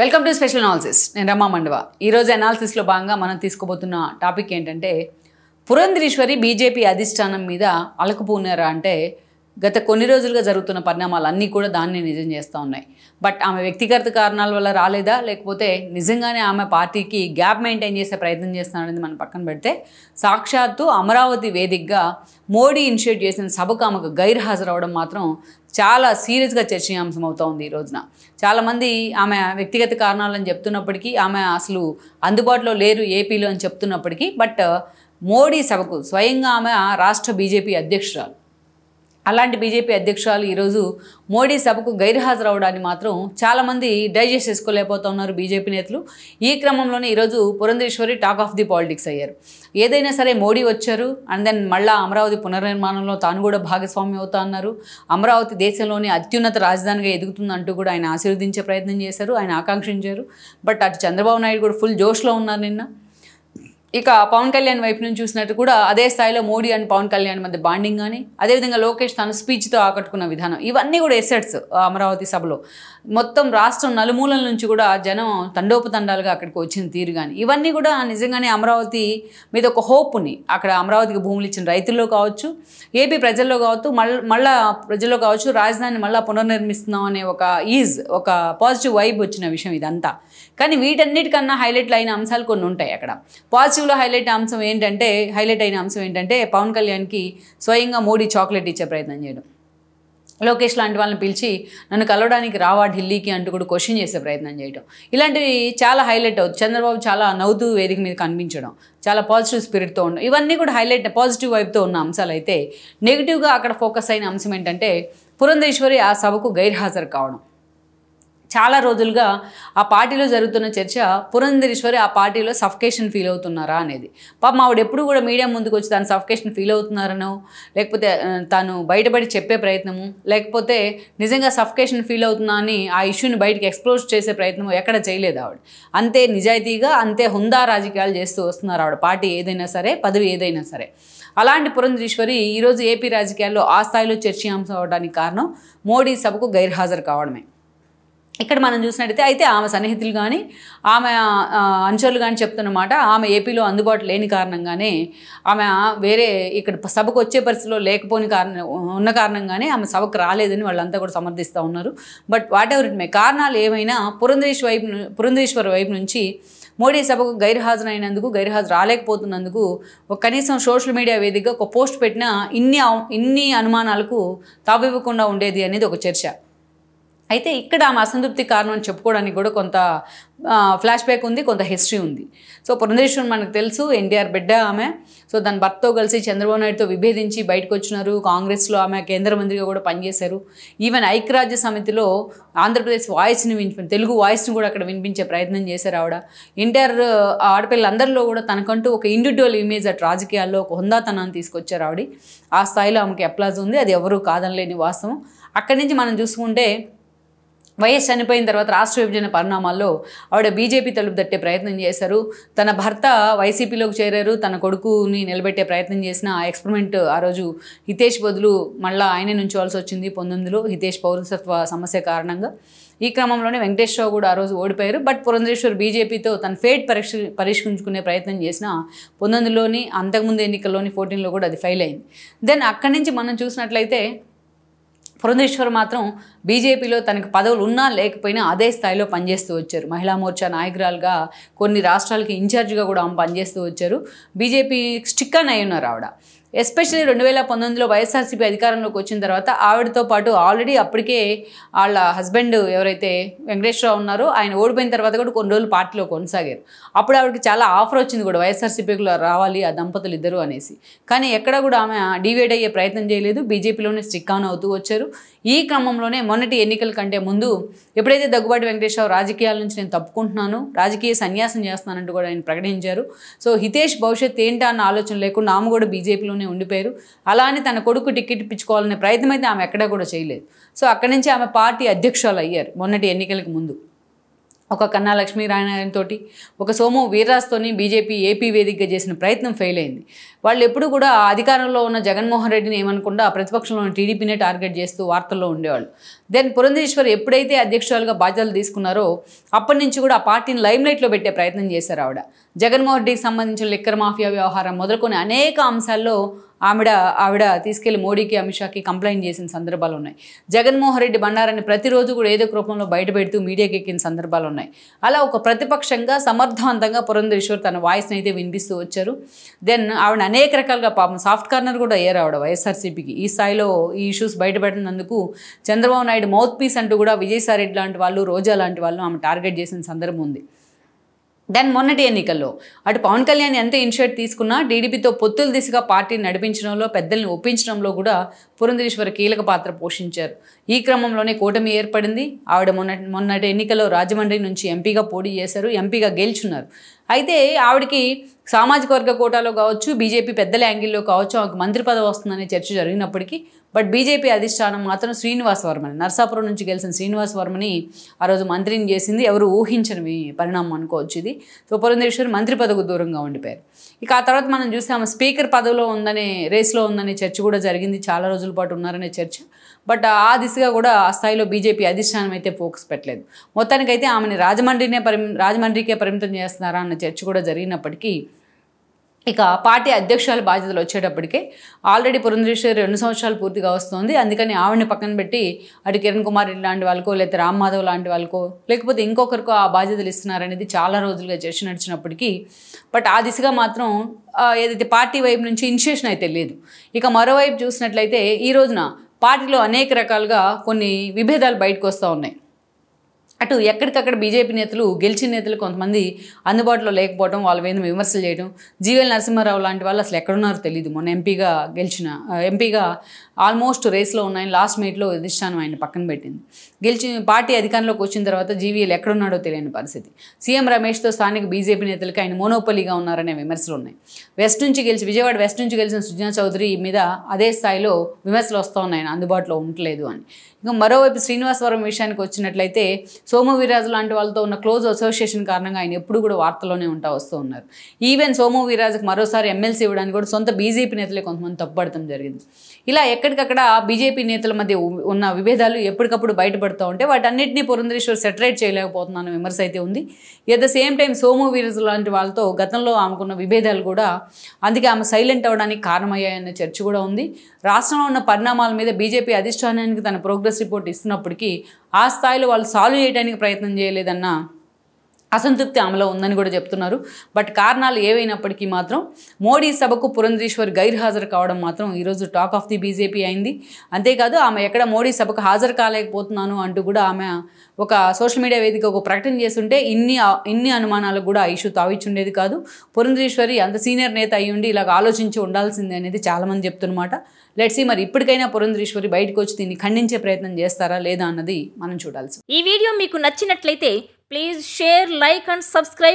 Welcome to special analysis. నేను రమా మండవ. ఈరోజు అనాలిసిస్లో భాగంగా మనం తీసుకోబోతున్న టాపిక్ ఏంటంటే, పురంధరేశ్వరి బీజేపీ అధిష్టానం మీద అలకపోనారా అంటే గత కొన్ని రోజులుగా జరుగుతున్న పరిణామాలు అన్నీ కూడా దాన్ని నిజం చేస్తూ ఉన్నాయి. బట్ ఆమె వ్యక్తిగత కారణాల వల్ల రాలేదా, లేకపోతే నిజంగానే ఆమె పార్టీకి గ్యాప్ మెయింటైన్ చేసే ప్రయత్నం చేస్తున్నారనేది మనం పక్కన పెడితే, సాక్షాత్తు అమరావతి వేదికగా మోడీ ఇనిషియేట్ చేసిన సభకు ఆమెకు గైర్హాజరవడం మాత్రం చాలా సీరియస్గా చర్చనీయాంశం అవుతూ ఉంది. ఈ రోజున చాలామంది ఆమె వ్యక్తిగత కారణాలని చెప్తున్నప్పటికీ, ఆమె అసలు అందుబాటులో లేరు ఏపీలో అని చెప్తున్నప్పటికీ, బట్ మోడీ సభకు స్వయంగా ఆమె రాష్ట్ర బీజేపీ అధ్యక్షురాలు. అలాంటి బీజేపీ అధ్యక్షురాలు ఈరోజు మోడీ సభకు గైర్హాజరవడాన్ని మాత్రం చాలామంది డైజెస్ట్ చేసుకోలేకపోతున్నారు బీజేపీ నేతలు. ఈ క్రమంలోనే ఈరోజు Purandeswari talk of the politics అయ్యారు. ఏదైనా సరే మోడీ వచ్చారు అండ్ దెన్ మళ్ళీ అమరావతి పునర్నిర్మాణంలో తాను కూడా భాగస్వామ్యం అవుతా అన్నారు. అమరావతి దేశంలోని అత్యున్నత రాజధానిగా ఎదుగుతుందంటూ కూడా ఆయన ఆశీర్వదించే ప్రయత్నం చేశారు, ఆయన ఆకాంక్షించారు. బట్ అటు చంద్రబాబు నాయుడు కూడా ఫుల్ జోష్లో ఉన్నారు నిన్న. ఇక పవన్ కళ్యాణ్ వైపు నుంచి చూసినట్టు కూడా అదే స్థాయిలో మోడీ అండ్ పవన్ కళ్యాణ్ మధ్య బాండింగ్ కానీ, అదేవిధంగా లోకేష్ తన స్పీచ్తో ఆకట్టుకున్న విధానం, ఇవన్నీ కూడా ఎసెట్స్. అమరావతి సభలో మొత్తం రాష్ట్రం నలుమూలల నుంచి కూడా జనం తండోపతండాలుగా అక్కడికి వచ్చిన తీరు కానీ, ఇవన్నీ కూడా నిజంగానే అమరావతి మీద ఒక హోప్ని, అక్కడ అమరావతికి భూములు ఇచ్చిన రైతుల్లో కావచ్చు, ఏపీ ప్రజల్లో కావచ్చు, మళ్ళా ప్రజల్లో కావచ్చు, రాజధానిని మళ్ళీ పునర్నిర్మిస్తున్నాం అనే ఒక పాజిటివ్ వైబ్ వచ్చిన విషయం ఇదంతా. కానీ వీటన్నిటికన్నా హైలైట్లు అయిన అంశాలు కొన్ని ఉంటాయి అక్కడ. పాజిటివ్లో హైలైట్ అయిన అంశం ఏంటంటే పవన్ కళ్యాణ్కి స్వయంగా మోడీ చాక్లెట్ ఇచ్చే ప్రయత్నం చేయడం, లోకేష్ లాంటి వాళ్ళని పిలిచి నన్ను కలవడానికి రావా ఢిల్లీకి అంటూ కూడా క్వశ్చన్ చేసే ప్రయత్నం చేయడం, ఇలాంటివి చాలా హైలైట్ అవుతుంది. చంద్రబాబు చాలా నవ్వుతూ వేదిక మీద కనిపించడం, చాలా పాజిటివ్ స్పిరిట్తో ఉండడం, ఇవన్నీ కూడా హైలైట్ పాజిటివ్ వైపుతో ఉన్న అంశాలు. అయితే నెగిటివ్గా అక్కడ ఫోకస్ అయిన అంశం ఏంటంటే పురంధరేశ్వరి ఆ సభకు గైర్హాజరు కావడం. చాలా రోజులుగా ఆ పార్టీలో జరుగుతున్న చర్చ, పురంధరేశ్వరి ఆ పార్టీలో సఫకేషన్ ఫీల్ అవుతున్నారా అనేది. పాపం ఆవిడ ఎప్పుడు కూడా మీడియా ముందుకు వచ్చి తాను సఫకేషన్ ఫీల్ అవుతున్నారనో, లేకపోతే తాను బయటపడి చెప్పే ప్రయత్నము, లేకపోతే నిజంగా సఫకేషన్ ఫీల్ అవుతున్నా అని ఆ ఇష్యూని బయటకు ఎక్స్ప్లోజ్ చేసే ప్రయత్నం ఎక్కడ చేయలేదు ఆవిడ. అంతే నిజాయితీగా, అంతే హుందా రాజకీయాలు చేస్తూ వస్తున్నారు ఆవిడ, పార్టీ ఏదైనా సరే, పదవి ఏదైనా సరే. అలాంటి పురంధరేశ్వరి ఈరోజు ఏపీ రాజకీయాల్లో ఆ స్థాయిలో చర్చనీయాంశం అవడానికి కారణం మోడీ సభకు గైర్హాజరు కావడమే. ఇక్కడ మనం చూసినట్టయితే అయితే ఆమె సన్నిహితులు కానీ, ఆమె అనుచరులు కానీ చెప్తున్నమాట, ఆమె ఏపీలో అందుబాటు లేని కారణంగానే, ఆమె వేరే ఇక్కడ సభకు వచ్చే పరిస్థితిలో ఉన్న కారణంగానే ఆమె సభకు రాలేదని వాళ్ళంతా కూడా సమర్థిస్తూ ఉన్నారు. But what ever it may, కారణాలు ఏమైనా పురంధరేశ్వరి వైపు నుంచి మోడీ సభకు గైర్హాజరు రాలేకపోతున్నందుకు కనీసం సోషల్ మీడియా వేదికగా ఒక పోస్ట్ పెట్టినా ఇన్ని అనుమానాలకు తావివ్వకుండా ఉండేది అనేది ఒక చర్చ. అయితే ఇక్కడ ఆమె అసంతృప్తి కారణం అని చెప్పుకోవడానికి కూడా కొంత ఫ్లాష్ బ్యాక్ ఉంది, కొంత హిస్టరీ ఉంది. సో పురంధరేశ్వరి మనకు తెలుసు, ఎన్టీఆర్ బిడ్డ ఆమె. సో దాని భర్తతో కలిసి చంద్రబాబు నాయుడుతో విభేదించి బయటకు వచ్చినారు. కాంగ్రెస్లో ఆమె కేంద్ర మంత్రిగా కూడా పనిచేశారు. ఈవెన్ ఐక్యరాజ్య సమితిలో ఆంధ్రప్రదేశ్ తెలుగు వాయిస్ని కూడా అక్కడ వినిపించే ప్రయత్నం చేశారు ఆవిడ. ఎన్టీఆర్ ఆడపిల్లలందరిలో కూడా తనకంటూ ఒక ఇండివిజువల్ ఇమేజ్ అటు రాజకీయాల్లో ఒక హుందాతనాన్ని తీసుకొచ్చారు ఆవిడ. ఆ స్థాయిలో ఆమెకి అప్లాజ్ ఉంది, అది ఎవరూ కాదనలేని వాస్తవం. అక్కడి నుంచి మనం చూసుకుంటే వైఎస్ చనిపోయిన తర్వాత రాష్ట్ర విభజన పరిణామాల్లో ఆవిడ బీజేపీ తలుపు తట్టే ప్రయత్నం చేశారు. తన భర్త వైసీపీలోకి చేరారు, తన కొడుకుని నిలబెట్టే ప్రయత్నం చేసిన ఆ ఎక్స్పెరిమెంట్ ఆ రోజు హితేష్ బదులు మళ్ళీ ఆయనే నుంచోవాల్సి వచ్చింది 19లో హితేష్ పౌరసత్వ సమస్య కారణంగా. ఈ క్రమంలోనే వెంకటేశ్వరరావు కూడా ఆ రోజు ఓడిపోయారు. బట్ పురంధరేశ్వరి బీజేపీతో తన ఫేట్ పరీక్షించుకునే ప్రయత్నం చేసిన 19లోని, అంతకుముందు ఎన్నికల్లోని 14లో కూడా అది ఫెయిల్ అయింది. దెన్ అక్కడి నుంచి మనం చూసినట్లయితే పురంధరేశ్వరి మాత్రం బీజేపీలో తనకు పదవులు ఉన్నా లేకపోయినా అదే స్థాయిలో పనిచేస్తూ వచ్చారు. మహిళా మోర్చా నాయకురాలుగా కొన్ని రాష్ట్రాలకి ఇన్ఛార్జిగా కూడా ఆమె పనిచేస్తూ వచ్చారు. బీజేపీ స్టిక్ అని అయి ఉన్నారు ఆవిడ. ఎస్పెషల్లీ 2019లో వైఎస్ఆర్సీపీ అధికారంలోకి వచ్చిన తర్వాత ఆవిడతో పాటు ఆల్రెడీ అప్పటికే వాళ్ళ హస్బెండ్ ఎవరైతే వెంకటేశ్వరరావు ఉన్నారో ఆయన ఓడిపోయిన తర్వాత కూడా కొన్ని రోజులు పార్టీలో కొనసాగారు. అప్పుడు ఆవిడకి చాలా ఆఫర్ వచ్చింది కూడా, వైఎస్ఆర్సీపీలో రావాలి ఆ దంపతులు ఇద్దరు అనేసి. కానీ ఎక్కడ కూడా ఆమె డివైడ్ అయ్యే ప్రయత్నం చేయలేదు, బీజేపీలోనే స్టిక్ ఆన్ అవుతూ వచ్చారు. ఈ క్రమంలోనే మొన్నటి ఎన్నికల కంటే ముందు ఎప్పుడైతే దగ్గుబాటి వెంకటేశ్వరరావు రాజకీయాల నుంచి నేను తప్పుకుంటున్నాను, రాజకీయ సన్యాసం చేస్తున్నానంటూ కూడా ఆయన ప్రకటించారు. సో హితేష్ భవిష్యత్ ఏంటా అన్న ఆలోచన లేకుండా ఆమె కూడా బీజేపీలోనే ఉండిపోయారు. అలా అని తన కొడుకు టికెట్ ఇప్పించుకోవాలనే ప్రయత్నం అయితే ఆమె ఎక్కడా కూడా చేయలేదు. సో అక్కడి నుంచి ఆమె పార్టీ అధ్యక్షురాలు అయ్యారు మొన్నటి ఎన్నికలకు ముందు. ఒక కన్నా లక్ష్మీనారాయణతో, ఒక సోము వీర్రాజ్తోని బీజేపీ ఏపీ వేదికగా చేసిన ప్రయత్నం ఫెయిల్ అయింది. వాళ్ళు ఎప్పుడు కూడా అధికారంలో ఉన్న జగన్మోహన్ రెడ్డిని ఏమనుకుండా ప్రతిపక్షంలో టీడీపీనే టార్గెట్ చేస్తూ వార్తల్లో ఉండేవాళ్ళు. దెన్ పురంధేశ్వరి ఎప్పుడైతే అధ్యక్షురాలుగా బాధ్యతలు తీసుకున్నారో అప్పటి నుంచి కూడా ఆ పార్టీని లైమ్లైట్లో పెట్టే ప్రయత్నం చేశారు ఆవిడ. జగన్మోహన్ రెడ్డికి సంబంధించిన లిక్కర్ మాఫియా వ్యవహారం మొదలుకొని అనేక అంశాల్లో ఆవిడ తీసుకెళ్లి మోడీకి, అమిత్ షాకి కంప్లైంట్ చేసిన సందర్భాలు ఉన్నాయి. జగన్మోహన్ రెడ్డి బండారాన్ని ప్రతిరోజు కూడా ఏదో ఒక రూపంలో బయటపెడుతూ మీడియాకి ఎక్కిన సందర్భాలు ఉన్నాయి. అలా ఒక ప్రతిపక్షంగా సమర్థవంతంగా పురంధేశ్వరి తన వాయిస్ని అయితే వినిపిస్తూ వచ్చారు. దెన్ ఆవిడ అనేక రకాలుగా పాపం సాఫ్ట్ కార్నర్ కూడా అయ్యారు ఆవిడ వైఎస్ఆర్సీపీకి. ఈ స్థాయిలో ఈ ఇష్యూస్ బయటపెట్టినందుకు చంద్రబాబు నాయుడు మౌత్ పీస్ అంటూ కూడా విజయసాయి రెడ్డి లాంటి వాళ్ళు, రోజా లాంటి వాళ్ళు ఆమె టార్గెట్ చేసిన సందర్భం ఉంది. దెన్ మొన్నటి ఎన్నికల్లో అటు పవన్ కళ్యాణ్ ఎంత ఇనిషియేట్ తీసుకున్నా టీడీపీతో పొత్తుల దిశగా పార్టీని నడిపించడంలో, పెద్దల్ని ఒప్పించడంలో కూడా పురంధేశ్వరి కీలక పాత్ర పోషించారు. ఈ క్రమంలోనే కూటమి ఏర్పడింది. ఆవిడ మొన్నటి ఎన్నికల్లో రాజమండ్రి నుంచి ఎంపీగా పోటీ చేశారు, ఎంపీగా గెలుచున్నారు. అయితే ఆవిడకి సామాజిక వర్గ కోటాలో కావచ్చు, బీజేపీ పెద్దల యాంగిల్లో కావచ్చు ఆమెకు మంత్రి పదవి వస్తుందనే చర్చ జరిగినప్పటికీ బట్ బీజేపీ అధిష్టానం మాత్రం శ్రీనివాస్ వర్మని, నర్సాపురం నుంచి గెలిచిన శ్రీనివాస్ వర్మని ఆ రోజు మంత్రిని చేసింది. ఎవరు ఊహించని పరిణామం అనుకోవచ్చు ఇది. సో పురంధేశ్వరి మంత్రి పదవికి దూరంగా ఉండిపోయారు. ఇక ఆ తర్వాత మనం చూసాము స్పీకర్ పదవిలో ఉందనే, రేస్లో ఉందనే చర్చ కూడా జరిగింది. చాలా రోజుల పాటు ఉన్నారనే చర్చ. బట్ ఆ దిశగా కూడా ఆ స్థాయిలో బీజేపీ అధిష్టానం అయితే ఫోకస్ పెట్టలేదు. మొత్తానికైతే ఆమెని రాజమండ్రికే పరిమితం చేస్తున్నారా అన్న చర్చ కూడా జరిగినప్పటికీ ఇక పార్టీ అధ్యక్షుల బాధ్యతలు వచ్చేటప్పటికే ఆల్రెడీ పురంధేశ్వరి 2 సంవత్సరాలు పూర్తిగా వస్తుంది. అందుకని ఆవిడని పక్కన పెట్టి అటు కిరణ్ కుమార్ రెడ్డి లాంటి వాళ్ళకో, లేకపోతే రామ్ మాధవ్ లాంటి వాళ్ళకో, లేకపోతే ఇంకొకరికో ఆ బాధ్యతలు ఇస్తున్నారనేది చాలా రోజులుగా చర్చ నడిచినప్పటికీ బట్ ఆ దిశగా మాత్రం ఏదైతే పార్టీ వైపు నుంచి ఇనిషియేషన్ అయితే లేదు. ఇక మరోవైపు చూసినట్లయితే ఈ రోజున పార్టీలో అనేక రకాలుగా కొన్ని విభేదాలు బయటకు వస్తూ ఉన్నాయి. అటు ఎక్కడికక్కడ బీజేపీ నేతలు, గెలిచిన నేతలు కొంతమంది అందుబాటులో లేకపోవడం, వాళ్ళ మీద విమర్శలు చేయడం. జీవీఎల్ నరసింహారావు లాంటి వాళ్ళు అసలు ఎక్కడున్నారో తెలియదు. మొన్న ఎంపీగా ఆల్మోస్ట్ రేస్లో ఉన్నాయని లాస్ట్ మినిట్లో అధిష్టానం ఆయన పక్కన పెట్టింది. పార్టీ అధికారంలోకి వచ్చిన తర్వాత జీవీఎల్ ఎక్కడున్నాడో తెలియని పరిస్థితి. సీఎం రమేష్తో స్థానిక బీజేపీ నేతలకి ఆయన మోనోపలిగా ఉన్నారనే విమర్శలు ఉన్నాయి. విజయవాడ వెస్ట్ నుంచి గెలిచిన సుజనా చౌదరి మీద అదే స్థాయిలో విమర్శలు వస్తూ ఉన్నాయి, ఆయన అందుబాటులో ఉండలేదు అని. ఇక మరోవైపు శ్రీనివాసవరం విషయానికి వచ్చినట్లయితే సోము వీర్రాజు లాంటి వాళ్ళతో ఉన్న క్లోజ్ అసోసియేషన్ కారణంగా ఆయన ఎప్పుడు కూడా వార్తల్లోనే వస్తూ ఉన్నారు. ఈవెన్ సోము వీర్రాజుకి మరోసారి ఎమ్మెల్సీ ఇవ్వడానికి కూడా సొంత బీజేపీ నేతలే కొంతమంది తప్పుపడటం జరిగింది. ఇలా ఎక్కడికక్కడ బీజేపీ నేతల మధ్య ఉన్న విభేదాలు ఎప్పటికప్పుడు బయటపడుతూ ఉంటే వాటన్నిటినీ పురంధేశ్వరి సెటరేట్ చేయలేకపోతున్న విమర్శ అయితే ఉంది. At the same time Somu Veerraju లాంటి వాళ్ళతో గతంలో ఆమెకున్న విభేదాలు కూడా అందుకే ఆమె సైలెంట్ అవ్వడానికి కారణమయ్యాయన్న చర్చ కూడా ఉంది. రాష్ట్రంలో ఉన్న పరిణామాల మీద బీజేపీ అధిష్టానానికి తన ప్రోగ్రెస్ రిపోర్ట్ ఇస్తున్నప్పటికీ ఆ స్థాయిలో వాళ్ళు సాల్వ్ చేయడానికి ప్రయత్నం చేయలేదన్న అసంతృప్తి ఆమెలో ఉందని కూడా చెప్తున్నారు. బట్ కారణాలు ఏవైనప్పటికీ మాత్రం మోడీ సభకు పురంధేశ్వరి గైర్హాజరు కావడం మాత్రం ఈరోజు టాక్ ఆఫ్ ది బీజేపీ అయింది. అంతేకాదు ఆమె ఎక్కడ మోడీ సభకు హాజరు కాలేకపోతున్నాను అంటూ కూడా ఆమె ఒక సోషల్ మీడియా వేదిక ఒక ప్రకటన చేస్తుంటే ఇన్ని అనుమానాలకు కూడా ఆ ఇష్యూ తావిచ్చుండేది కాదు. పురంధేశ్వరి అంత సీనియర్ నేత అయ్యి ఉండి ఇలాగ ఆలోచించి ఉండాల్సిందే అనేది చాలామంది చెప్తున్నమాట. లెట్స్ సీ మరి ఇప్పటికైనా పురంధేశ్వరి బయటకు వచ్చి దీన్ని ఖండించే ప్రయత్నం చేస్తారా లేదా అన్నది మనం చూడాల్సి. ఈ వీడియో మీకు నచ్చినట్లయితే please share, like and subscribe.